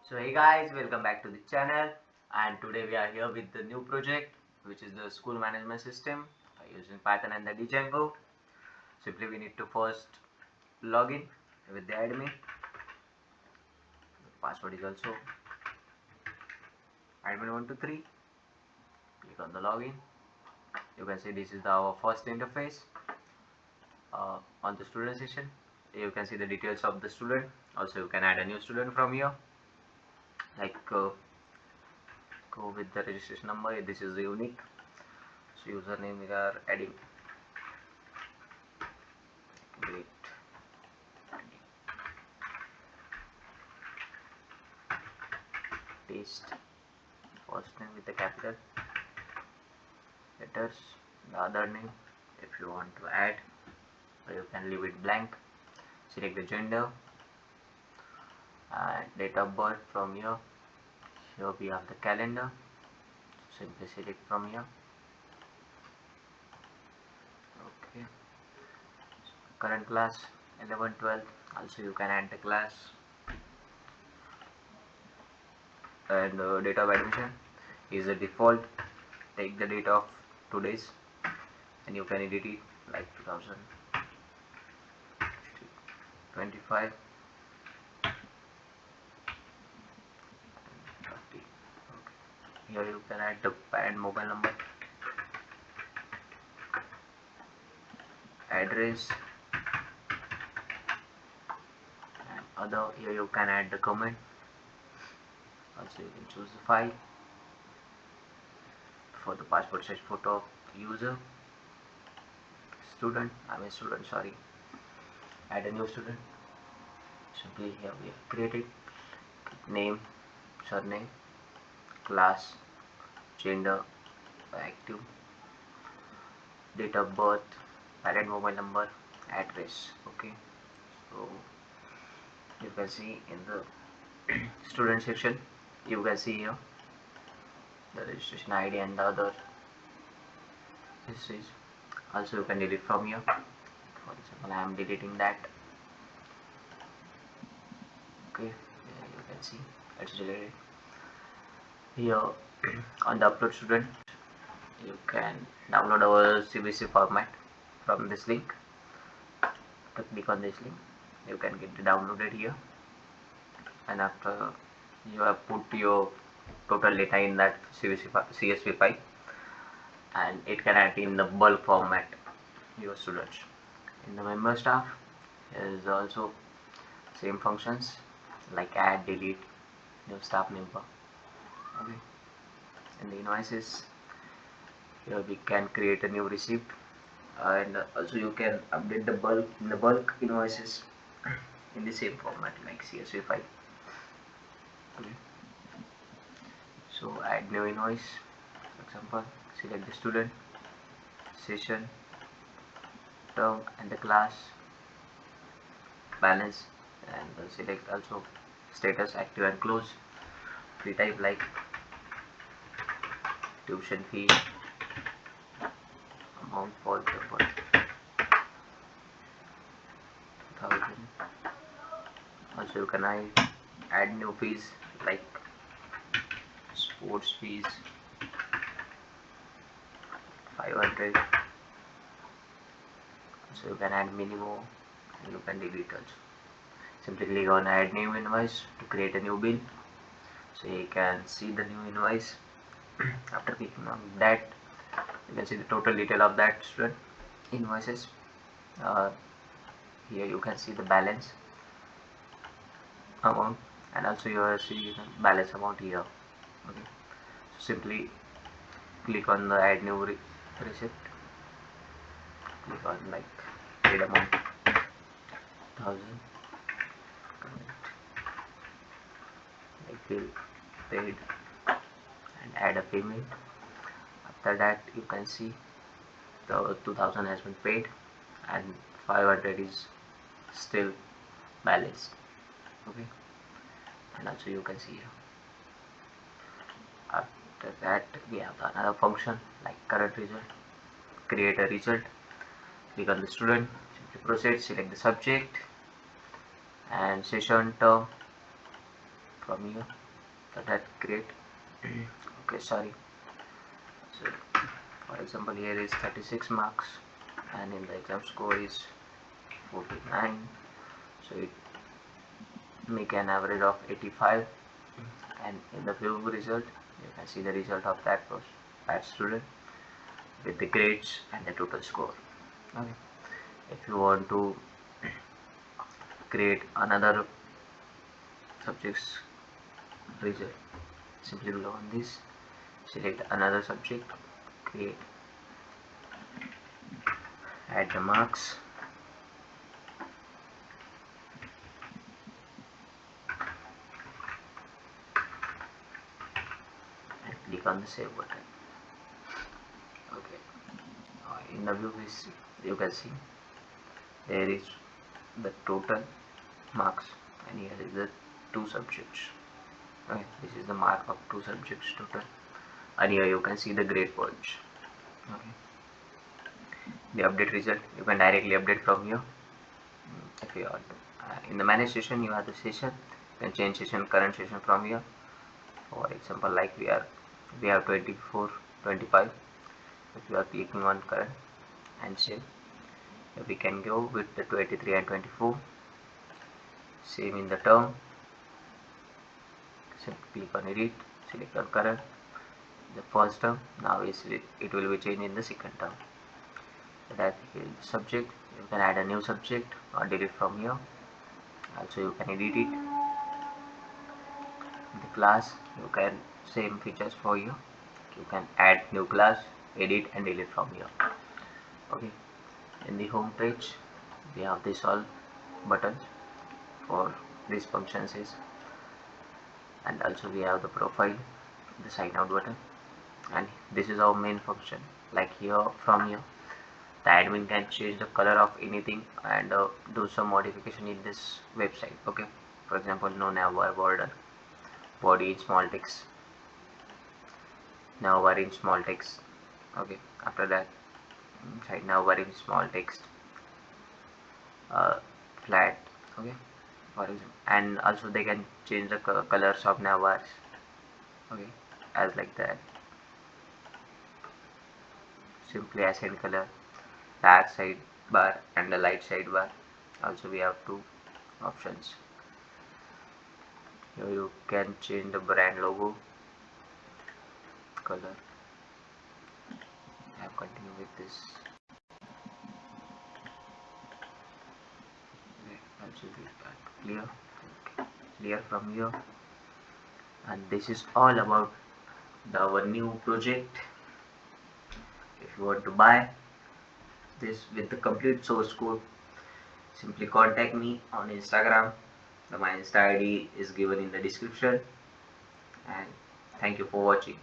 So hey guys, welcome back to the channel, and today we are here with the new project which is the school management system using Python and the Django. Simply we need to first log in with the admin. The password is also admin123. Click on the login. You can see this is our first interface on the student session. You can see the details of the student. Also you can add a new student from here, like go with the registration number. This is unique, so username we are adding great taste. First name with the capital letters, the other name if you want to add, or you can leave it blank. Select the gender and date of birth from here. Here we have the calendar, simply select from here. Okay, so current class 11 12. Also you can add the class, and date of admission is the default. Take the date of today's, and you can edit it like 2025 30. Okay. Here you can add the parent mobile number, address, and other. Here you can add the comment. Also you can choose the file. For the passport size photo of user, student, sorry, add a new student. Simply here we have created name, surname, class, gender, active, date of birth, parent mobile number, address. Okay, so you can see in the student section, you can see here the registration ID and the other histories. Also you can delete from here. For example, I am deleting that. Okay, you can see it's deleted. Here on the upload student, you can download our CBC format from this link. To click on this link, you can get it downloaded here, and after you have put your total data in that CSV file, and it can add in the bulk format your students. In the member staff is also same functions like add, delete your staff member. Okay. In the invoices, here we can create a new receipt, and also you can update the bulk invoices in the same format like CSV file. Okay. So add new invoice. For example, select the student, session, term, and the class, balance, and select also status, active and close. Free type like tuition fee, amount for the 2000. Also you can add new fees like sports fees 500. So you can add minimum, and you can delete also. Simply click on add new invoice to create a new bill, so you can see the new invoice. After clicking on that, you can see the total detail of that student invoices. Here you can see the balance amount, and also you will see the balance amount here. Okay, so simply click on the add new receipt. Click on like paid amount 1000, like bill paid, and add a payment. After that, you can see the 2000 has been paid and 500 is still balanced. Okay, and also you can see here. After that, we have another function like current result. Create a result. Click on the student, simply proceed, select the subject and session term, from here. So that's great. Okay, sorry. So for example, here is 36 marks and in the exam score is 49, so it make an average of 85, and in the view result you can see the result of that student with the grades and the total score. Okay, if you want to create another subject's result, simply below on this select another subject, create, add the marks, and click on the save button. Okay, in the view you can see there is the total marks, and here is the two subjects. Okay, this is the mark of two subjects total, and here you can see the grade points. Okay, the update result you can directly update from here. If you want to, in the manage session you have the session, you can change session current session from here. For example, like we have 24 25, if you are clicking on current and save, we can go with the 23 and 24, same in the term. So click on edit, select on current, the first term, now it will be changed in the second term. So that is the subject, you can add a new subject or delete from here. Also you can edit it. The class, you can same features for you, you can add new class, edit and delete from here. Okay, in the home page we have this all buttons for these functions is, and also we have the profile, the sign out button, and this is our main function. Like here, from here the admin can change the color of anything and do some modification in this website. Okay, for example, no navbar border, body in small text, navbar in small text. Okay, after that inside navbar in small text, flat. Okay, for example, and also they can change the colors of navbars. Okay, as like that, simply assign color, dark side bar and the light side bar. Also we have two options. Here you can change the brand logo color. I continue with this. Okay, also we got clear. Okay, clear from here, and this is all about our new project. If you want to buy this with the complete source code, simply contact me on Instagram. My Insta ID is given in the description, and thank you for watching.